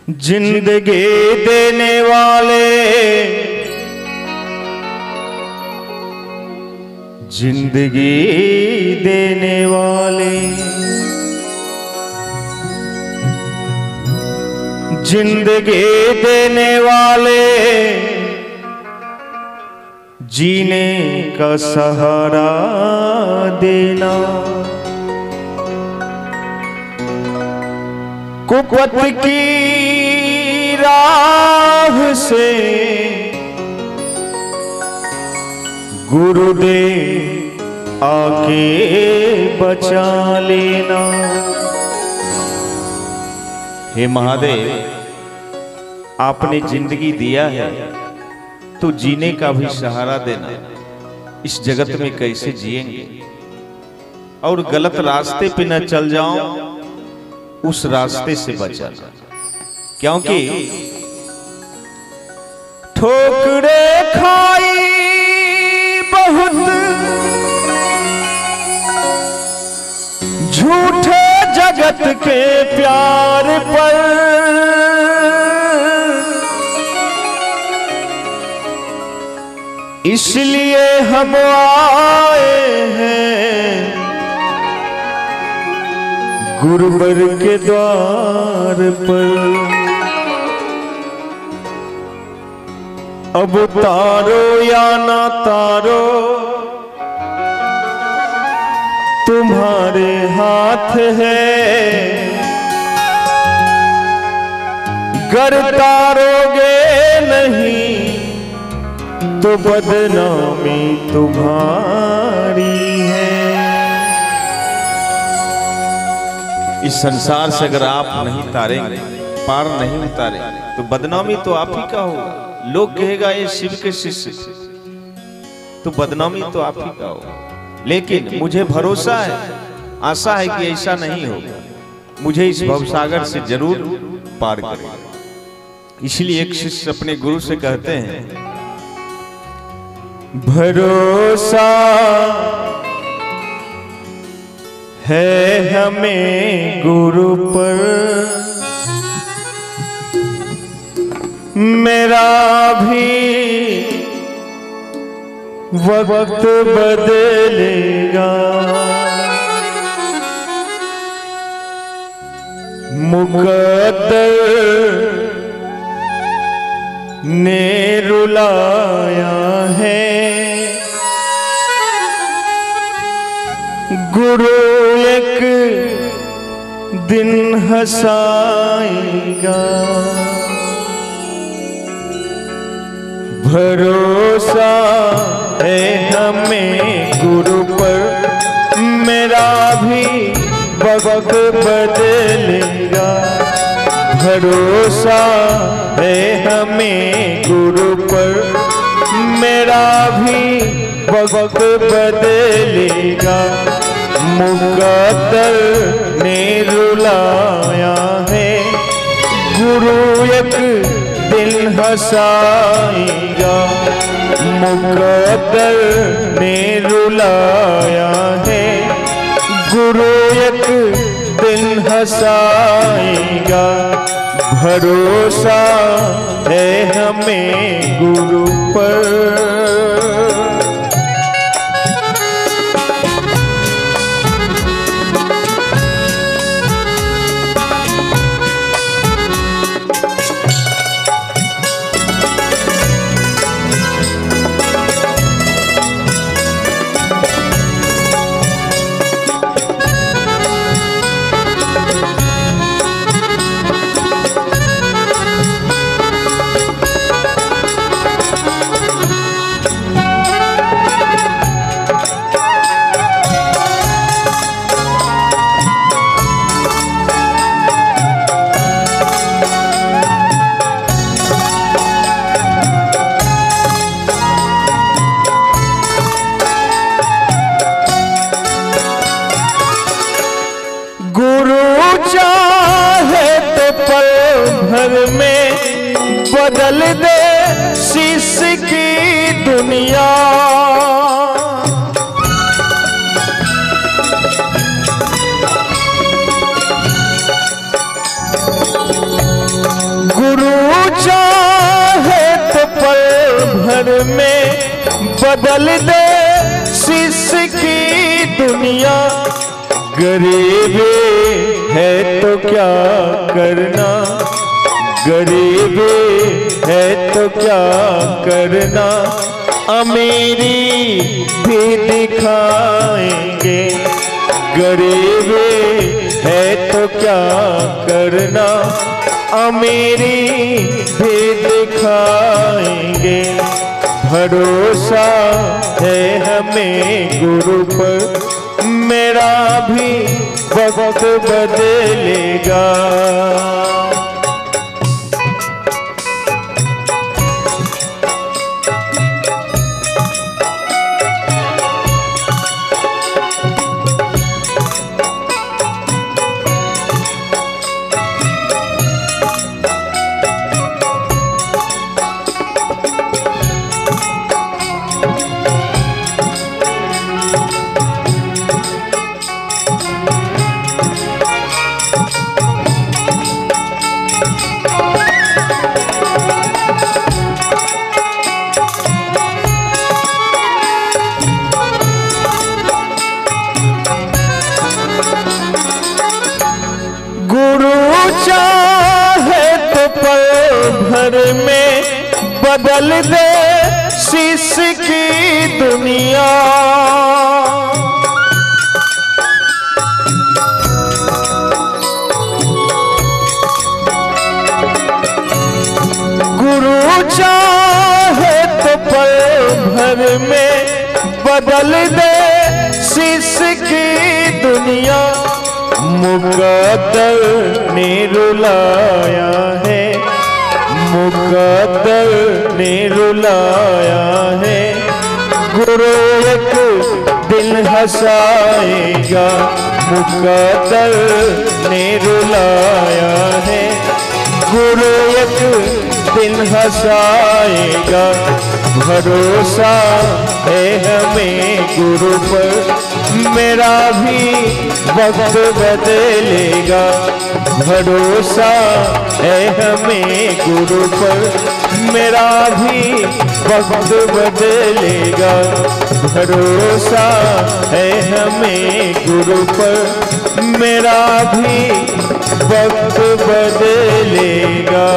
जिंदगी देने वाले, जिंदगी देने वाले, जिंदगी देने वाले, जीने का सहारा देना। कुपथ की राह से गुरुदेव आके बचा लेना। हे महादेव, आपने जिंदगी दिया है तो जीने का भी सहारा देना। इस जगत में कैसे जिएंगे और गलत रास्ते पे न चल जाऊं, उस रास्ते से बचाना। क्योंकि ठोकरे खाई बहुत झूठे जगत के प्यार पर, इसलिए हम आए हैं गुरुवर के द्वार पर। अब तारो या ना तारो तुम्हारे हाथ है, गर तारोगे नहीं तो बदनामी तुम्हारी है। इस संसार से अगर आप नहीं तारेंगे, पार नहीं उतारेंगे, तो बदनामी तो आप ही का होगा। लोग कहेगा ये शिव के शिष्य, तो बदनामी तो आप ही का होगा। लेकिन मुझे भरोसा है, आशा है कि ऐसा नहीं होगा। मुझे इस भवसागर से जरूर पार करेगा। इसलिए एक शिष्य अपने गुरु से कहते हैं, भरोसा है हमें गुरु पर, मेरा भी वक्त बदलेगा। मुकद्दर ने रुलाया है, गुरु एक दिन हंसाएगा। भरोसा है हमें गुरु पर, मेरा भी वक्त बदलेगा। भरोसा है हमें गुरु पर, मेरा भी वक्त बदलेगा। मुकद्दर ने रुलाया है, गुरु एक दिन हंसाएगा। मुकद्दर ने रुलाया है, गुरु एक दिन हंसाएगा। भरोसा है हमें गुरु पर। भर में बदल दे शीश की दुनिया। बदल दे शिष्य की दुनिया। गरीब है तो क्या करना, गरीब है तो क्या करना, अमीरी भी दिखाएंगे। गरीब है तो क्या करना, अमीरी भी दिखाएंगे। भरोसा है हमें गुरु पर, मेरा भी वक्त बदलेगा। भर में बदल दे शिष्य की दुनिया। गुरु चाहे तो पल भर में बदल दे शिष्य की दुनिया। मुकद्दर ने रुलाया है, मुकद्दर ने रुलाया है, गुरु एक दिन हंसाएगा। मुकद्दर ने रुलाया है, गुरु एक दिन हंसाएगा। भरोसा है हमें गुरु पर, मेरा भी वक्त बदलेगा। भरोसा है हमें गुरु पर, मेरा भी वक्त बदलेगा। भरोसा है हमें गुरु पर, मेरा भी वक्त बदलेगा।